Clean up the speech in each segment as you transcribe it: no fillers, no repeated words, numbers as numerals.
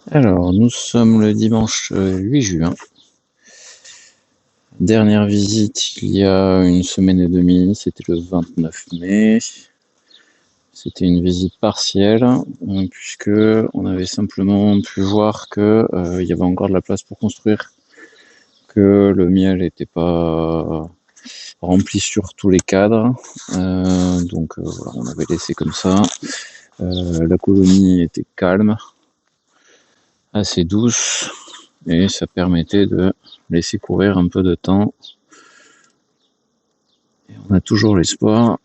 Alors, nous sommes le dimanche 8 juin. Dernière visite il y a une semaine et demie, c'était le 29 mai. C'était une visite partielle, puisque on avait simplement pu voir que il y avait encore de la place pour construire, que le miel n'était pas rempli sur tous les cadres. Donc voilà, on avait laissé comme ça. La colonie était calme, assez douce, et ça permettait de laisser courir un peu de temps. Et on a toujours l'espoir,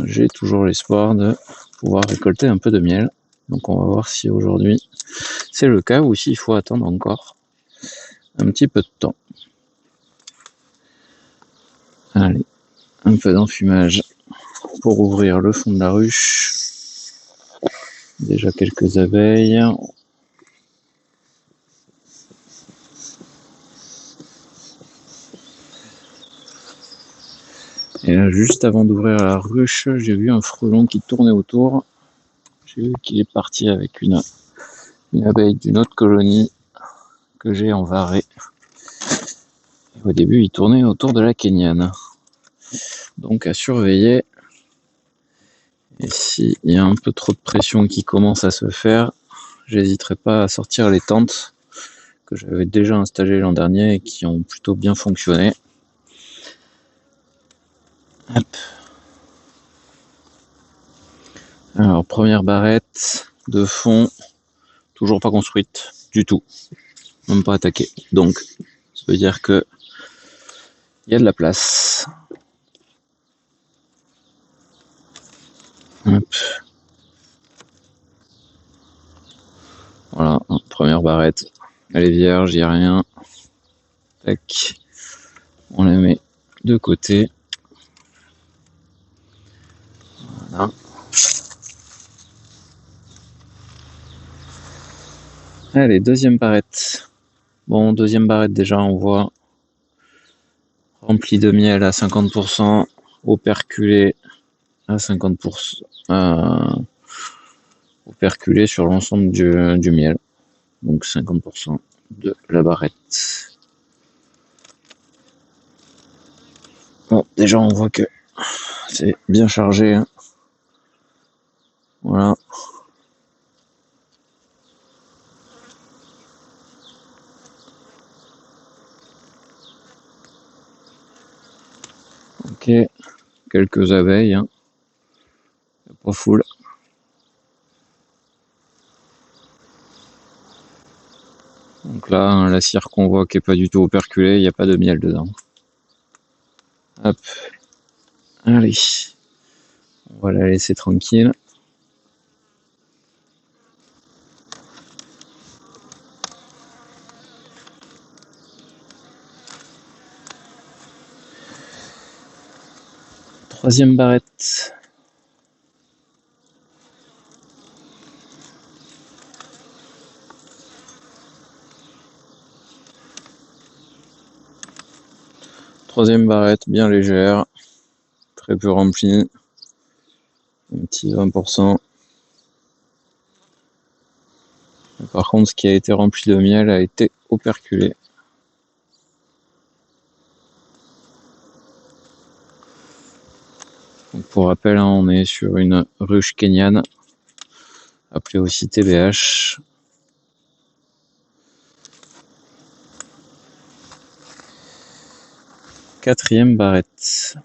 j'ai toujours l'espoir de pouvoir récolter un peu de miel. Donc on va voir si aujourd'hui c'est le cas ou s'il faut attendre encore un petit peu de temps. Allez, un peu d'enfumage pour ouvrir le fond de la ruche. Déjà quelques abeilles. Et là, juste avant d'ouvrir la ruche, j'ai vu un frelon qui tournait autour. J'ai vu qu'il est parti avec une abeille d'une autre colonie que j'ai envarée. Au début, il tournait autour de la Kenyane. Donc à surveiller. Et s'il y a un peu trop de pression qui commence à se faire, j'hésiterai pas à sortir les tentes que j'avais déjà installées l'an dernier et qui ont plutôt bien fonctionné. Hop. Alors, première barrette de fond, toujours pas construite du tout, même pas attaquée. Donc, ça veut dire que il y a de la place. Hop. Voilà, première barrette. Elle est vierge, il n'y a rien. Tac. On la met de côté. Voilà. Allez, deuxième barrette. Bon, deuxième barrette déjà, on voit rempli de miel à 50%, operculé à 50%, operculé sur l'ensemble du miel. Donc 50% de la barrette. Bon, déjà on voit que c'est bien chargé. Hein. Voilà. Ok, quelques abeilles. Hein. Pas full. Donc là, la cire qu'on voit qui est pas du tout operculée, il n'y a pas de miel dedans. Hop. Allez. On va la laisser tranquille. Troisième barrette. Troisième barrette bien légère, très peu remplie, un petit 20%. Par contre, ce qui a été rempli de miel a été operculé. Donc pour rappel, hein, on est sur une ruche kenyane, appelée aussi TBH. Quatrième barrette.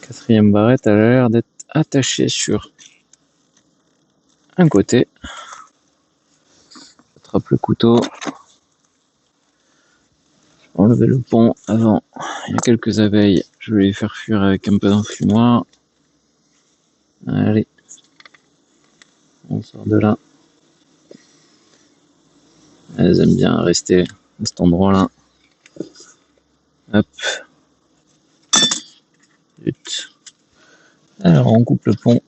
Quatrième barrette, elle a l'air d'être attachée sur un côté. J'attrape le couteau. Enlever le pont avant. Il y a quelques abeilles. Je vais les faire fuir avec un peu d'enfumoir. Allez. On sort de là. Elles aiment bien rester à cet endroit-là. Hop. Zut. Alors on coupe le pont.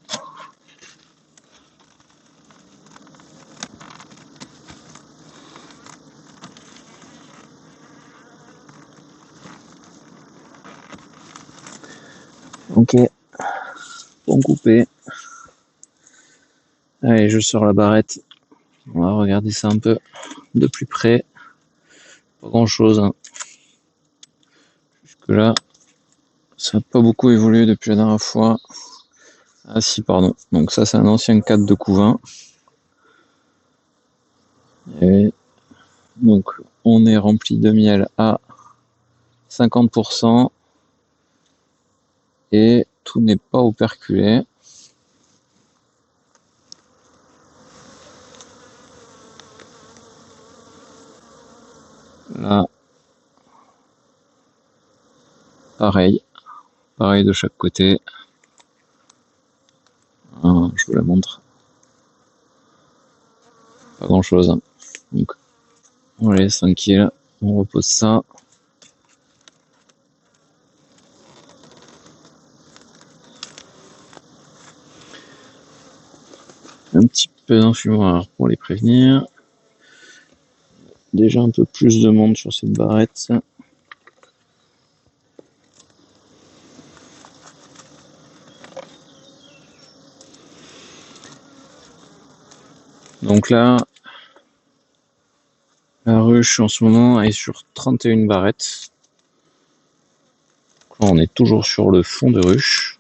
Ok. Pont coupé. Allez, je sors la barrette. On va regarder ça un peu de plus près. Pas grand chose, hein. Jusque là, ça n'a pas beaucoup évolué depuis la dernière fois. Ah si, pardon. Donc ça, c'est un ancien cadre de couvain. Et donc, on est rempli de miel à 50% et tout n'est pas operculé. Là, pareil de chaque côté. Ah, je vous la montre. Pas grand chose, hein. Donc, on laisse tranquille, on repose ça. Un petit peu d'enfumoir pour les prévenir. Déjà un peu plus de monde sur cette barrette. Donc là, la ruche en ce moment est sur 31 barrettes. Là, on est toujours sur le fond de ruche.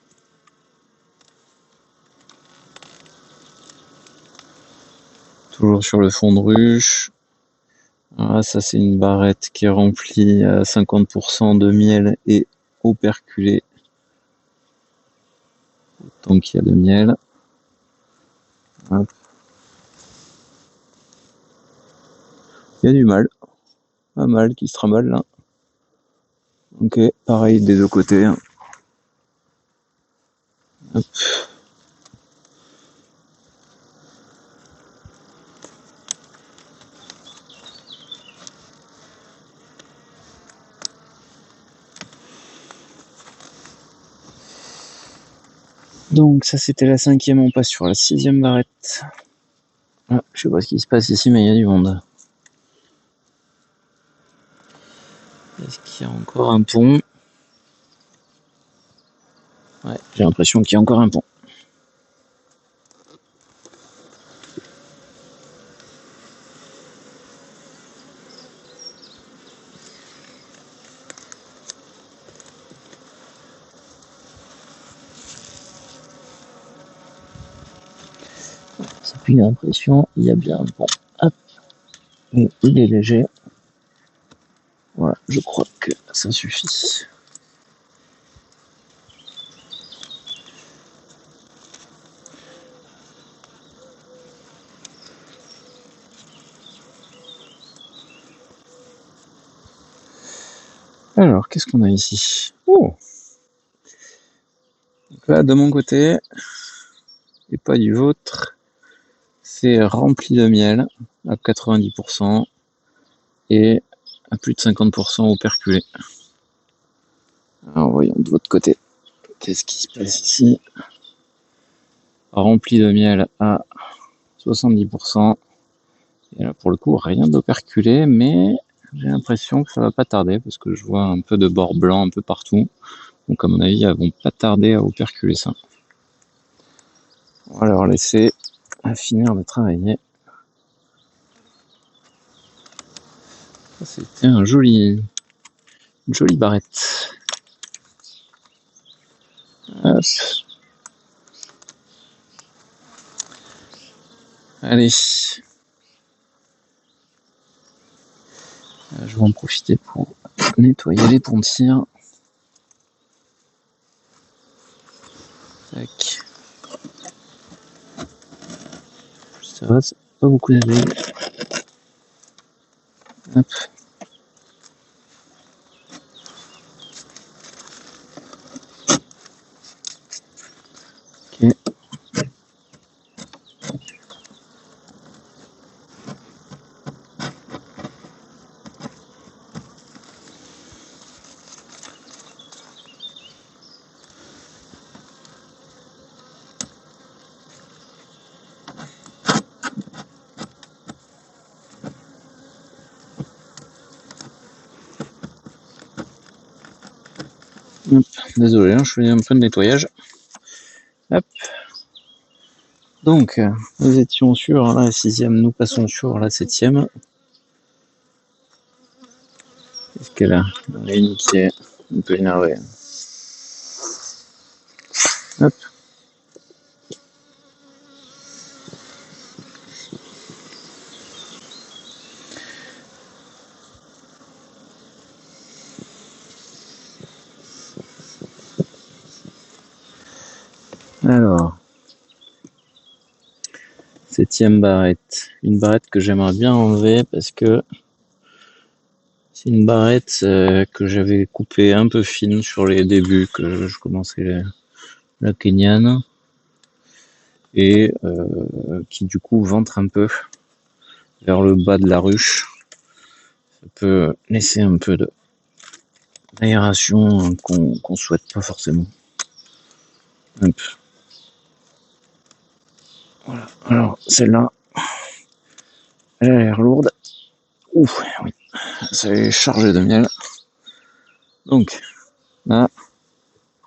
Toujours sur le fond de ruche. Ah, ça c'est une barrette qui est remplie à 50% de miel et operculée. Autant qu'il y a de miel. Hop. Il y a du mâle. Un mâle qui se trimballe là. Ok, pareil des deux côtés. Hop. Donc ça c'était la 5e, on passe sur la 6e barrette. Ah, je sais pas ce qui se passe ici mais il y a du monde. Est-ce qu'il y a encore un pont? Ouais, j'ai l'impression qu'il y a encore un pont. Ça fait l'impression, il y a bien un pont. Hop. Et il est léger. Voilà, je crois que ça suffit. Alors, qu'est-ce qu'on a ici? Oh! Donc là, de mon côté, et pas du vôtre, c'est rempli de miel à 90% et à plus de 50% operculé. Alors, voyons de votre côté. Qu'est-ce qui se passe ici? Rempli de miel à 70%. Et là, pour le coup, rien d'operculé, mais j'ai l'impression que ça va pas tarder parce que je vois un peu de bord blanc un peu partout. Donc, à mon avis, elles vont pas tarder à operculer ça. On va leur laisser finir de travailler. C'était une jolie barrette. Hop. Allez. Je vais en profiter pour nettoyer les pontières. Tac. Ça va, c'est pas beaucoup d'abeilles. Hop. Ok. Hop. Désolé, je fais un peu de nettoyage. Hop. Donc, nous étions sur la 6e, nous passons sur la 7e. Est-ce qu'elle a une qui est un peu énervée? Hop. Alors, 7e barrette. Une barrette que j'aimerais bien enlever parce que c'est une barrette que j'avais coupée un peu fine sur les débuts, que je commençais la Kenyan, et qui du coup ventre un peu vers le bas de la ruche. Ça peut laisser un peu d'aération qu'on souhaite pas forcément. Hop. Voilà. Alors, celle-là, elle a l'air lourde. Ouf, oui, ça est chargé de miel. Donc, là,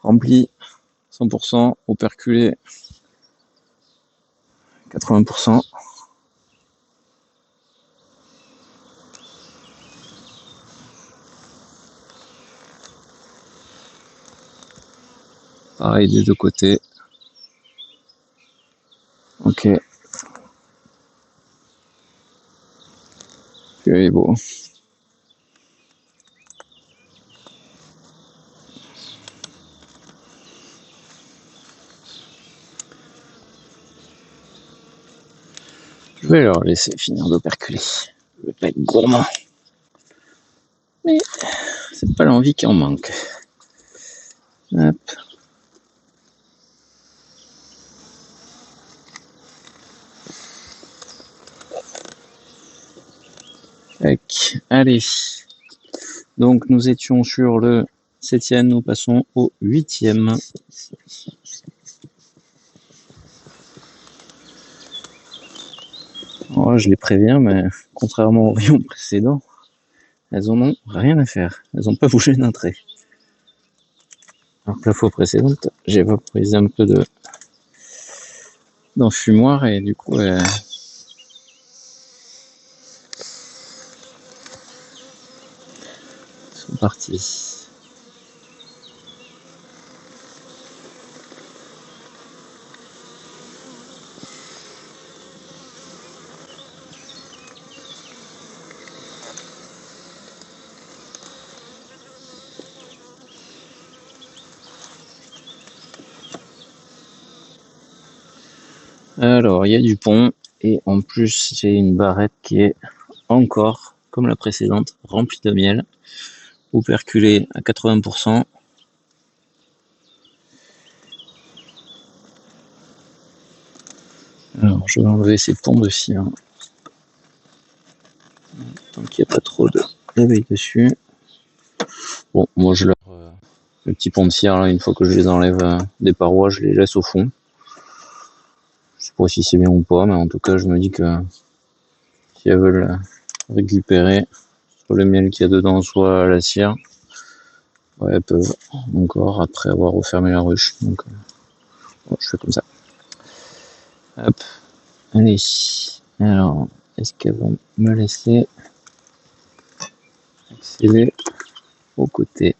rempli 100%, operculé 80%. Pareil des deux côtés. Ok. C'est beau. Je vais leur laisser finir d'operculer. Je vais pas être gourmand. Mais c'est pas l'envie qui en manque. Hop. Tac. Allez. Donc nous étions sur le 7e, nous passons au 8e. Oh, je les préviens, mais contrairement au rayon précédent, elles en ont rien à faire. Elles n'ont pas bougé d'un trait. Alors que la fois précédente, j'ai vaporisé un peu d'enfumoir et du coup, elles sont parties. Alors, il y a du pont et en plus, j'ai une barrette qui est encore, comme la précédente, remplie de miel, operculée à 80%. Alors, je vais enlever ces ponts de cire. Tant qu'il n'y a pas trop d'abeilles dessus. Bon, moi je leur... le petit pont de cire, là, une fois que je les enlève des parois, je les laisse au fond. Je sais pas si c'est bien ou pas, mais en tout cas, je me dis que si elles veulent récupérer soit le miel qu'il y a dedans, soit la cire, ouais, elles peuvent encore après avoir refermé la ruche. Donc, bon, je fais comme ça. Hop, allez. Alors, est-ce qu'elles vont me laisser accéder au côté?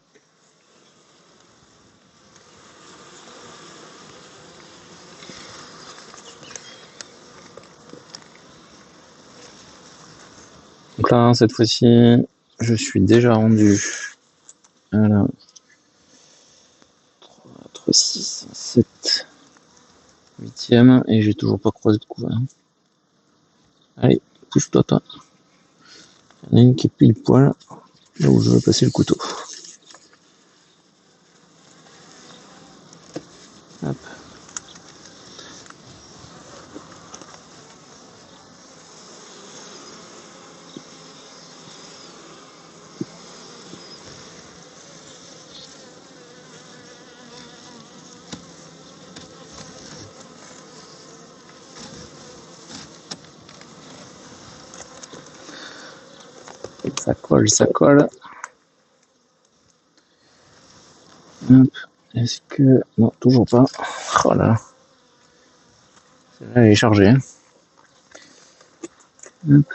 Donc là, cette fois-ci, je suis déjà rendu à la 3, 6, 7, 8e et j'ai toujours pas croisé de couvert. Allez, pousse-toi, toi. Il y en a une qui est pile poil là où je vais passer le couteau. Hop. Ça colle, ça colle. Hop. Est-ce que... Non, toujours pas. Oh là. Là, elle est chargée. Hop.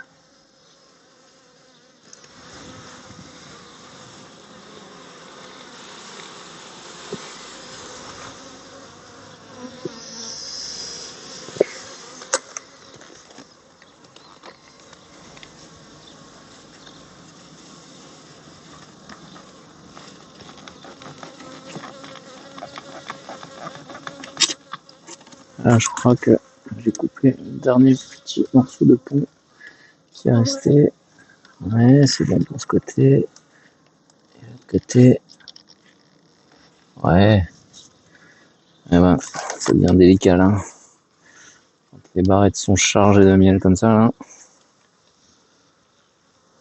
Là, je crois que j'ai coupé le dernier petit morceau de pont qui est resté. Ouais, c'est bon pour ce côté. Et l'autre côté. Ouais. Eh ben, ça devient délicat là. Quand les barrettes sont chargées de miel comme ça là.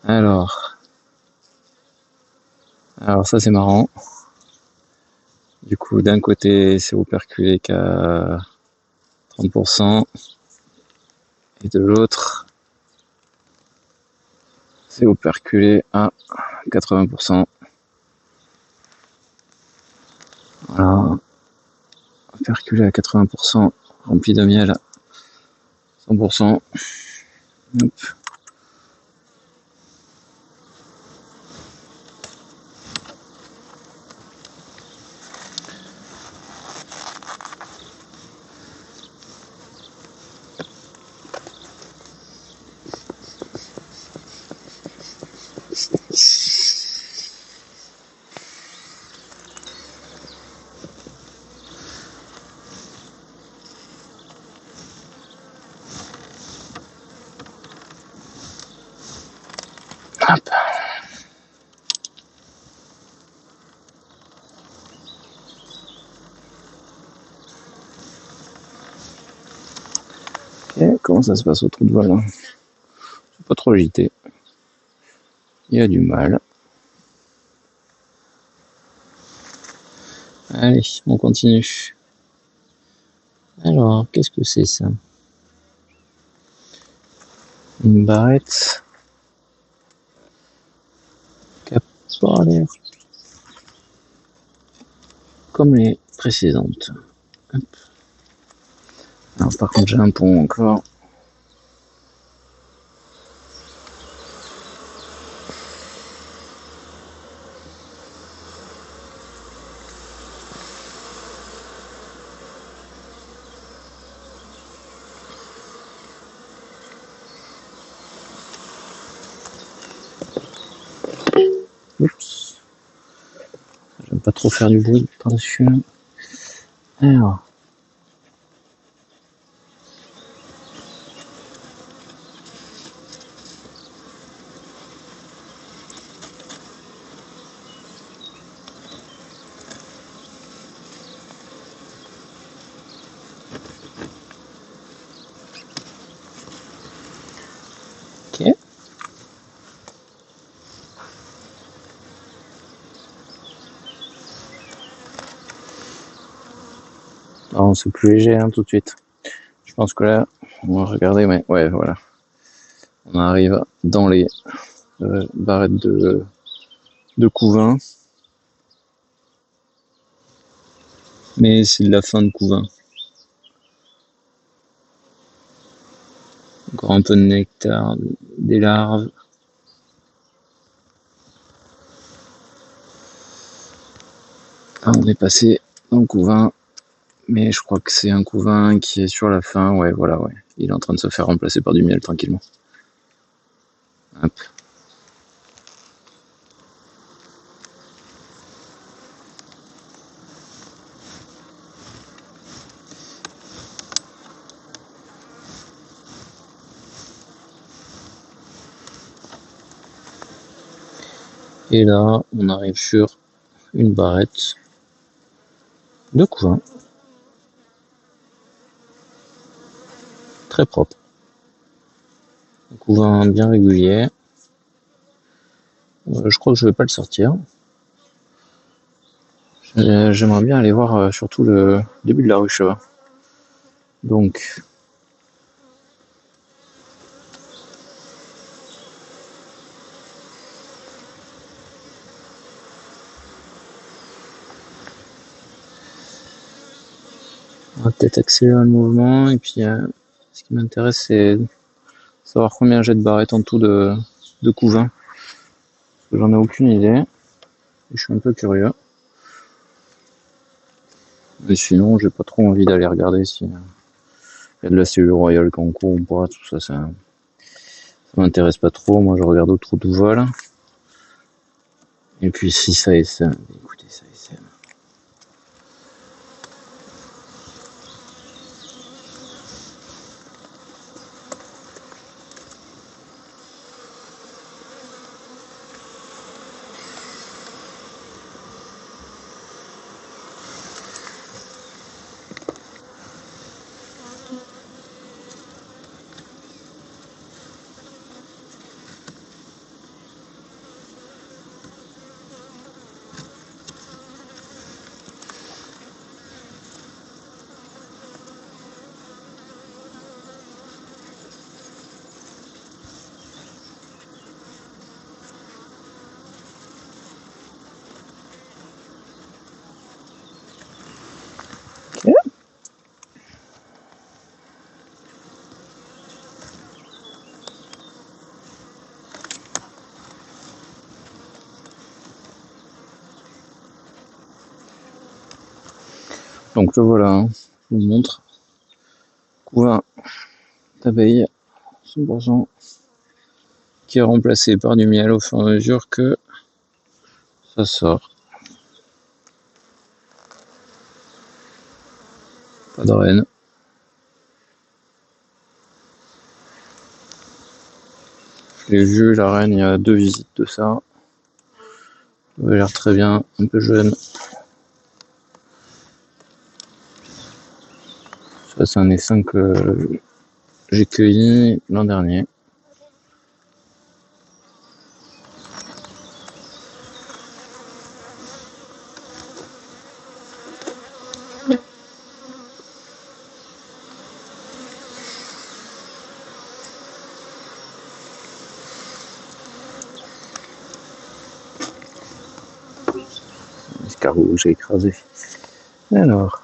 Alors ça c'est marrant. Du coup, d'un côté, c'est operculé qu'à 30%, et de l'autre, c'est operculé à 80%. Voilà, operculé à 80%, rempli de miel à 100%. Hop. Hop. Ok, comment ça se passe au trou de voile? C'est pas trop agité. Il y a du mal. Allez, on continue. Alors, qu'est-ce que c'est ça? Une barrette qui a pas l'air comme les précédentes. Hop. Alors, par contre, j'ai un pont encore. Oups. J'aime pas trop faire du bruit par-dessus. Alors. Ok. Non, c'est plus léger hein, tout de suite. Je pense que là, on va regarder, mais ouais, voilà. On arrive dans les barrettes de couvain. Mais c'est de la fin de couvain. Encore un peu de nectar, des larves. Ah, on est passé dans le couvain, mais je crois que c'est un couvain qui est sur la fin. Ouais, voilà, ouais. Il est en train de se faire remplacer par du miel tranquillement. Hop. Et là, on arrive sur une barrette de couvain. Très propre. Un couvain bien régulier. Je crois que je vais pas le sortir. J'aimerais bien aller voir surtout le début de la ruche là-bas. Donc, on va peut-être accélérer le mouvement et puis Ce qui m'intéresse, c'est savoir combien j'ai de barrettes en tout de couvain. J'en ai aucune idée. Et je suis un peu curieux. Mais sinon, j'ai pas trop envie d'aller regarder si y a de la cellule royale qui en cours ou pas. Tout ça, ça m'intéresse pas trop. Moi, je regarde autour du vol. Et puis, si ça SM, écoutez, ça SM. Donc le voilà, hein. Je vous montre. Couvain d'abeilles, 100%, qui est remplacé par du miel au fur et à mesure que ça sort. Pas de reine. Je l'ai vu, la reine, il y a 2 visites de ça. Elle avait l'air très bien, un peu jeune. Ça, c'est un essaim que j'ai cueilli l'an dernier. L'escargot, j'ai écrasé. Alors.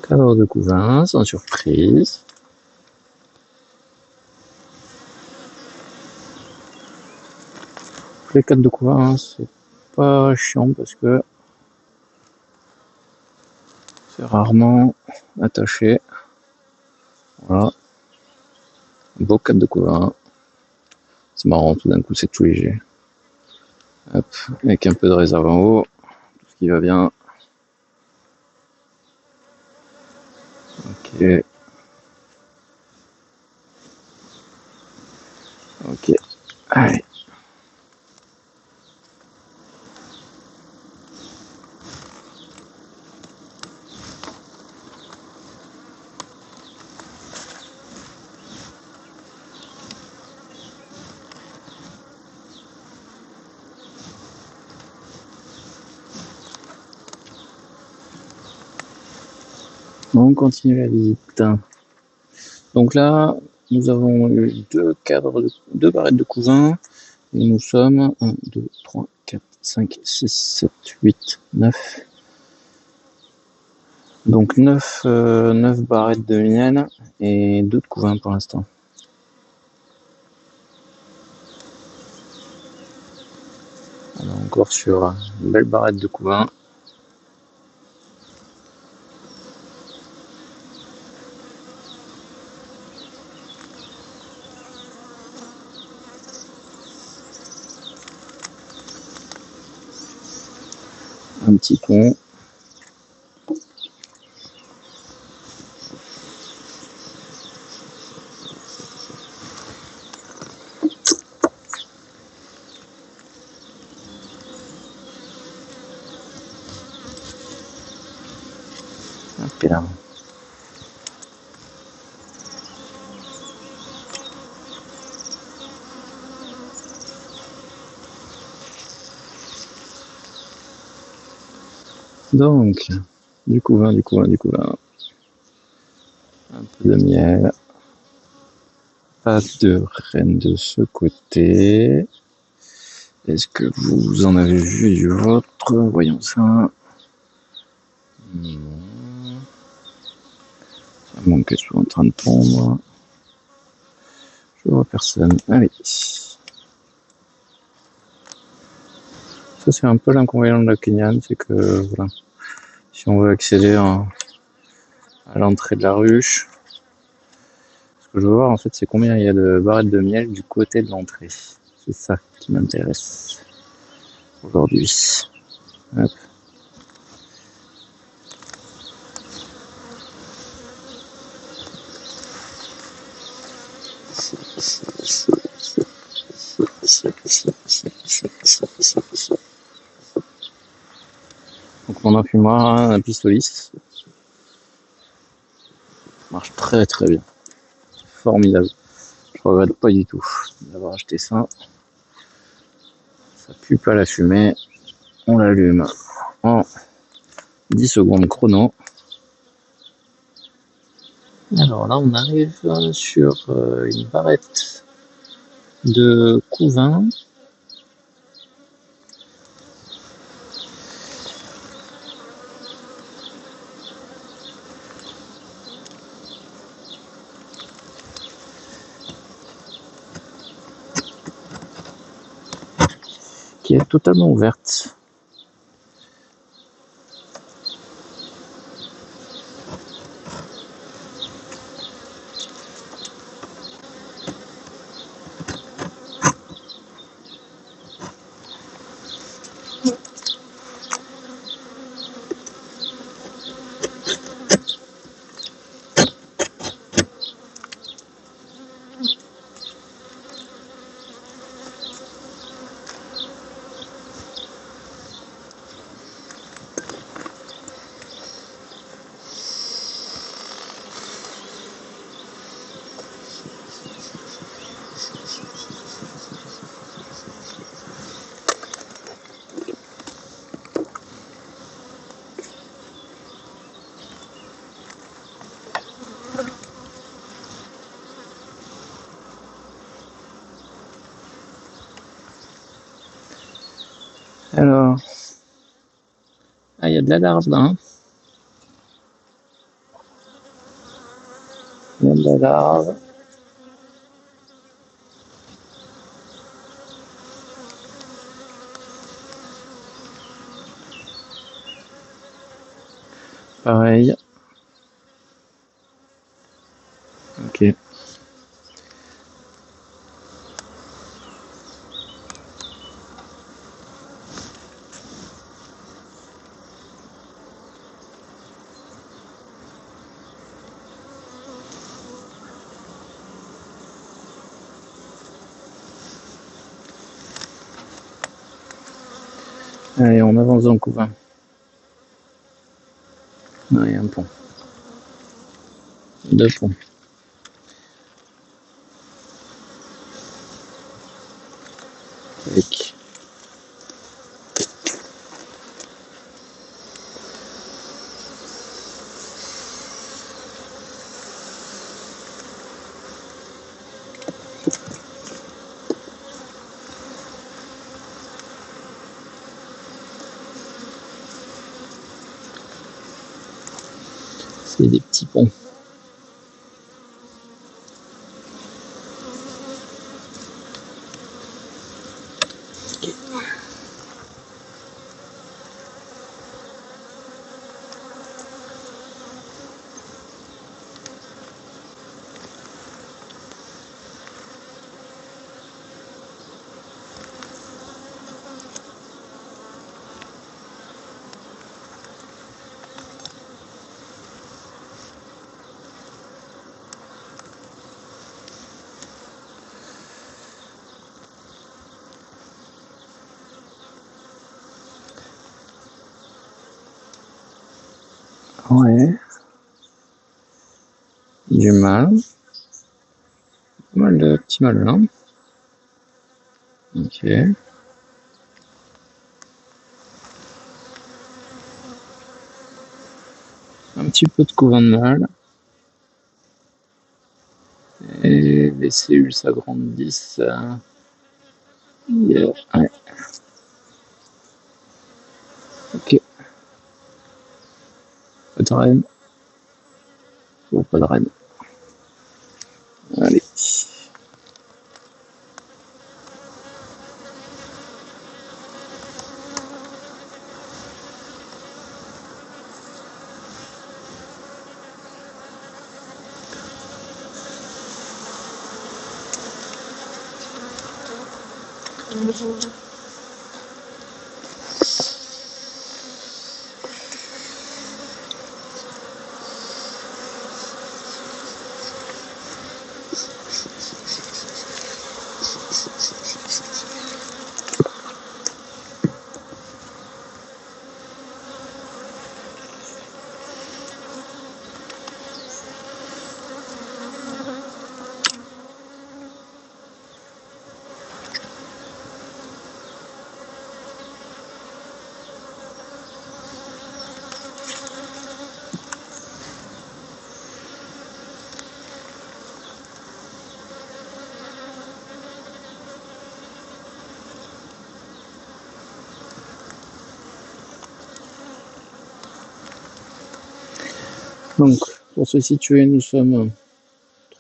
Cadre de couvain, sans surprise. Les cadres de couvain, c'est pas chiant parce que c'est rarement attaché. Voilà. Un beau cadre de couvain. C'est marrant, tout d'un coup, c'est tout léger. Hop, avec un peu de réserve en haut, tout ce qui va bien. Ok. Ok. Allez. On continue la visite. Donc là, nous avons eu 2 barrettes de couvain. Et nous sommes 1, 2, 3, 4, 5, 6, 7, 8, 9. Donc 9 barrettes de miel et 2 de couvain pour l'instant. On est encore sur une belle barrette de couvain. Un petit pont. Et là. Donc, du couvain. Un peu de miel. Pas de reine de ce côté. Est-ce que vous en avez vu du vôtre? Voyons ça. Non. Ça manque que je suis en train de pondre. Je vois personne. Allez. Ça, c'est un peu l'inconvénient de la Kenyan, c'est que, voilà, si on veut accéder à l'entrée de la ruche, ce que je veux voir, en fait, c'est combien il y a de barrettes de miel du côté de l'entrée. C'est ça qui m'intéresse aujourd'hui. Hop. Donc mon enfumoir, un pistolis, marche très très bien. Formidable. Je regrette pas du tout d'avoir acheté ça. Ça pue pas la fumée. On l'allume en 10 secondes chrono. Alors là, on arrive sur une barrette de couvain. Qui est totalement ouverte. Alors, il y a de la larve là. Hein. Il y a de la larve. Pareil. Ok. Allez, on avance dans le couvain. Non, il y a un pont. 2 ponts. Avec. C'est des petits ponts. Okay. Ouais. Du mal. Pas mal de petits malins. Ok. Un petit peu de couvain de mâle. Et les cellules s'agrandissent. Yeah. Ouais. Ok. peu de reine. Oh, pas de reine. Allez. Donc, pour se situer, nous sommes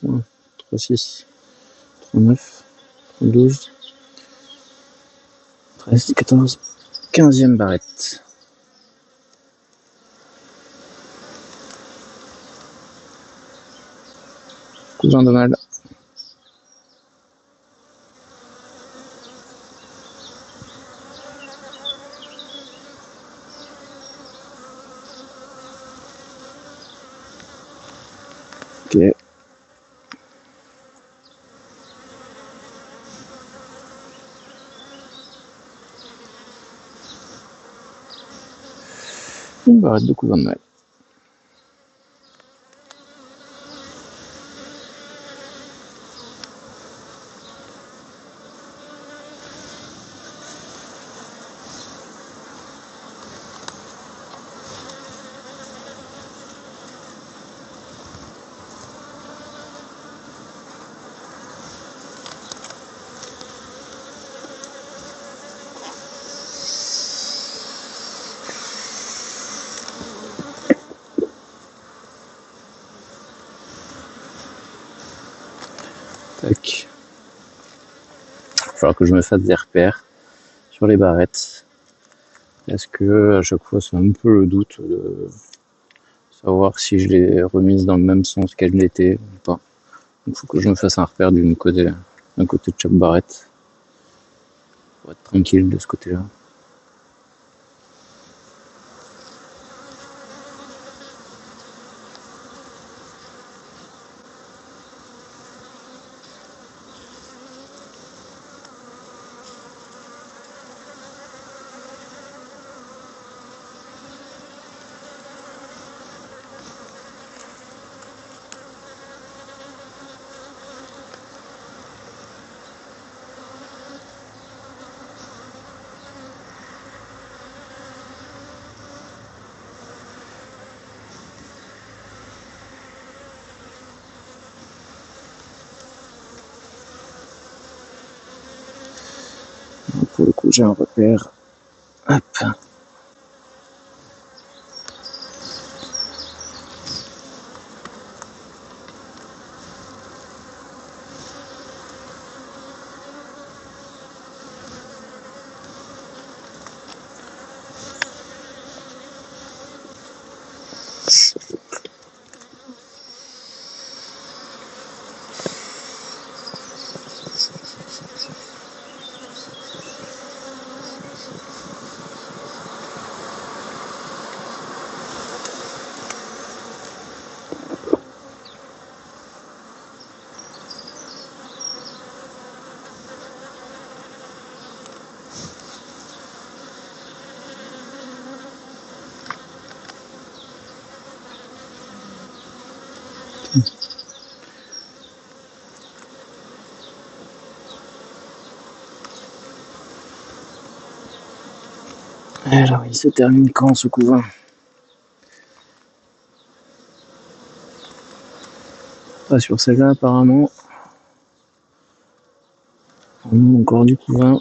3, 3, 6, 3, 9, 12, 13, 14, 15e barrette. Cousin Donald. Ok. Une barrette de cousin Donald. Tac. Il va falloir que je me fasse des repères sur les barrettes. Parce que à chaque fois, c'est un peu le doute de savoir si je les remise dans le même sens qu'elles l'étaient ou pas. Donc, il faut que je me fasse un repère d'un côté de chaque barrette. Pour être tranquille de ce côté-là. Pour le coup, j'ai un repère. Hop. Alors, il se termine quand ce couvain? Pas sur celle-là, apparemment. Encore du couvain.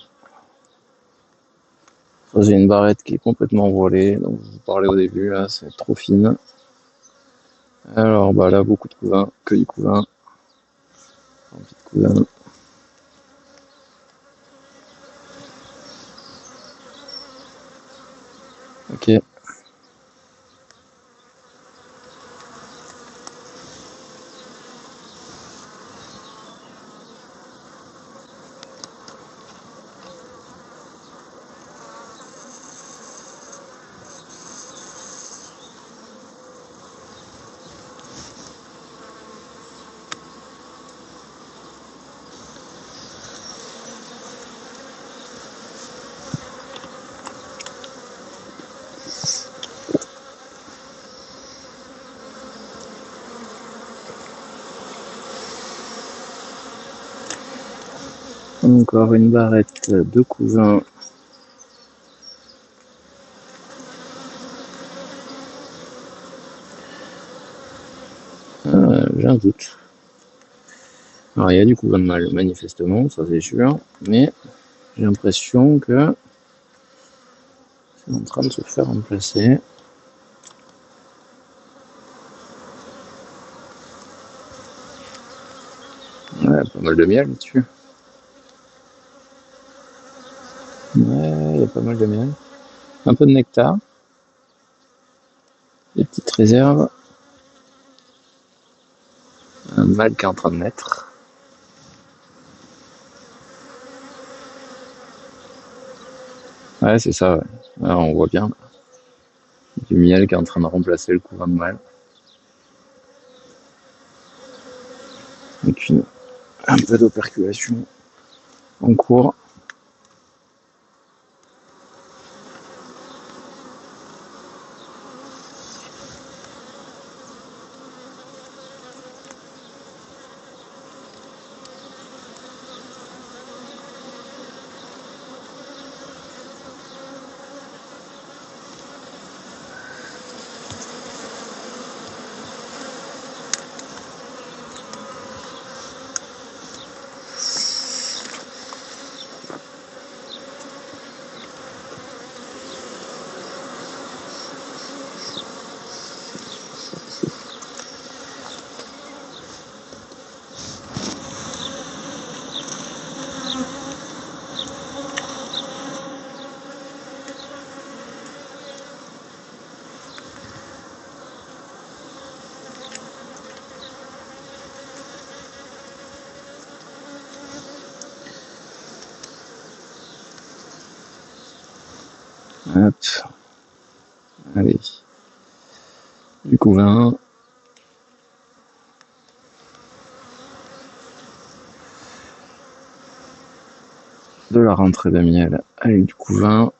Ça, c'est une barrette qui est complètement voilée. Donc, je vous parlais au début, là, c'est trop fine. Alors, bah là, beaucoup de couvains, que du couvain. Rempli de couvain. Ok. Encore une barrette de couvain. J'ai un doute. Alors, il y a du couvain de mâle, manifestement, ça c'est sûr, mais j'ai l'impression que c'est en train de se faire remplacer. Ouais, pas mal de miel là-dessus. Ouais, il y a pas mal de miel. Un peu de nectar. Des petites réserves. Un mâle qui est en train de naître. Ouais, c'est ça, ouais. Alors, on voit bien du miel qui est en train de remplacer le couvain de mâle. Donc, un peu d'operculation en cours. Hop. Allez. Du couvain. De la rentrée de miel avec du couvain.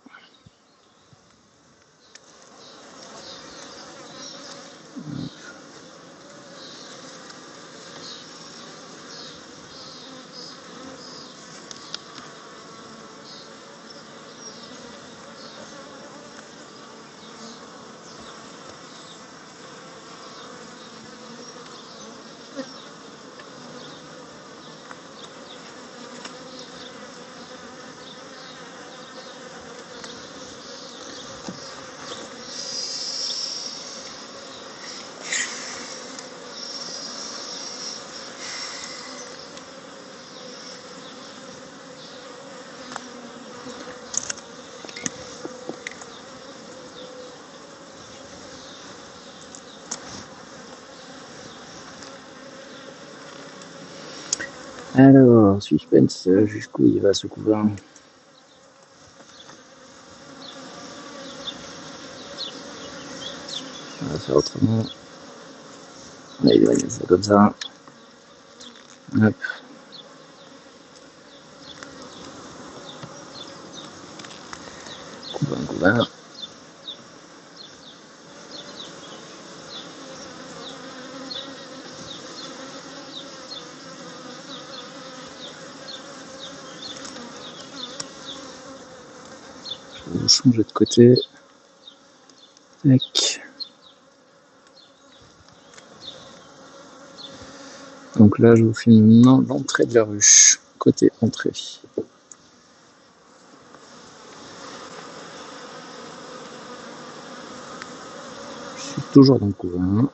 Alors, suspense, jusqu'où il va ce couvain? On va faire autrement. On va éloigner ça comme ça. Hop. Couvain, couvain. Je vais changer de côté. Tac. Donc là, je vous filme l'entrée de la ruche. Côté entrée. Je suis toujours dans le couvain.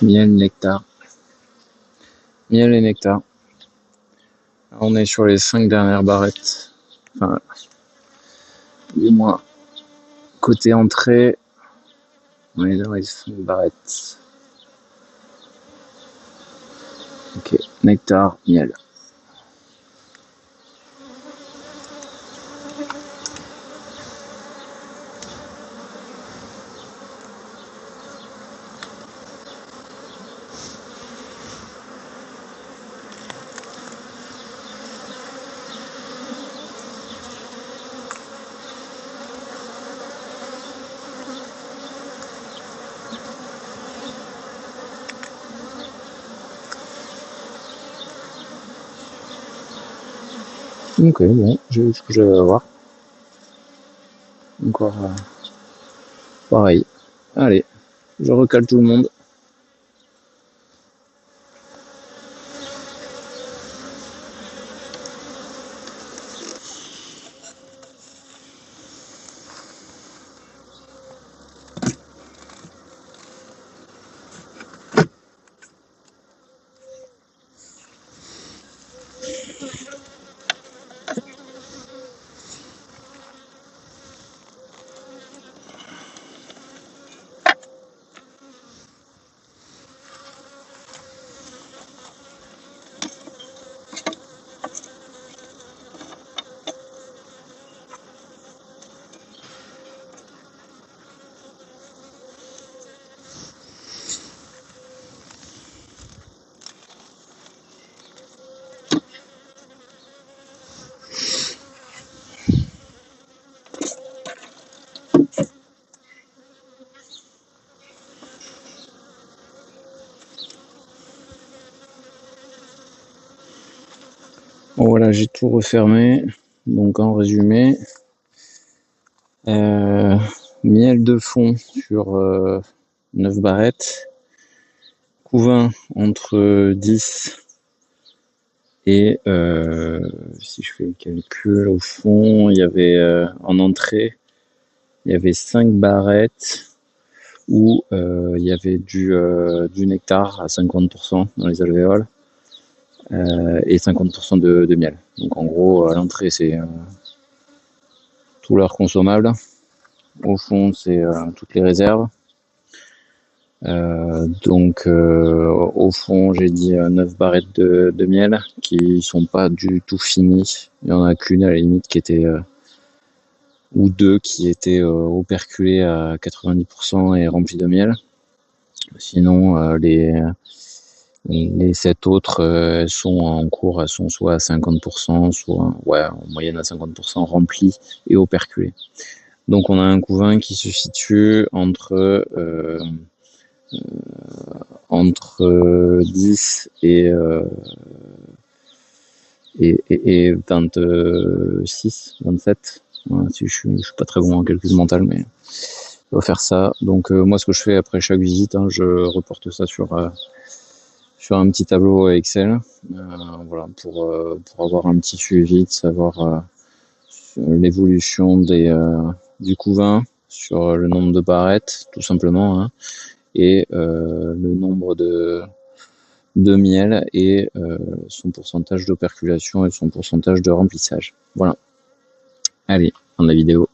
Miel, nectar. Miel et nectar. On est sur les 5 dernières barrettes. Enfin, du moins, côté entrée, on est dans les 5 barrettes. Ok, nectar, miel. Ok, bon, j'ai vu ce que j'avais à voir. Encore pareil. Allez, je recale tout le monde. Bon, voilà, j'ai tout refermé. Donc en résumé, miel de fond sur 9 barrettes, couvain entre 10 et si je fais le calcul, au fond, il y avait en entrée, il y avait 5 barrettes où il y avait du nectar à 50% dans les alvéoles et 50% de miel. Donc en gros, à l'entrée, c'est tout leur consommable. Au fond, c'est toutes les réserves. Au fond, j'ai dit 9 barrettes de miel qui sont pas du tout finies. Il y en a qu'une à la limite qui était ou deux qui étaient operculées à 90% et remplies de miel. Sinon, les 7 autres, elles sont en cours, elles sont soit à 50%, soit en moyenne à 50% remplies et operculées. Donc on a un couvain qui se situe entre 10 et 26, 27. Voilà, si je suis pas très bon en calcul mental, mais on va faire ça. Donc moi, ce que je fais après chaque visite, je reporte ça sur un petit tableau Excel, voilà, pour avoir un petit suivi, de savoir l'évolution du couvain sur le nombre de barrettes, tout simplement, et le nombre de miel et son pourcentage d'operculation et son pourcentage de remplissage. Voilà. Allez, fin de la vidéo.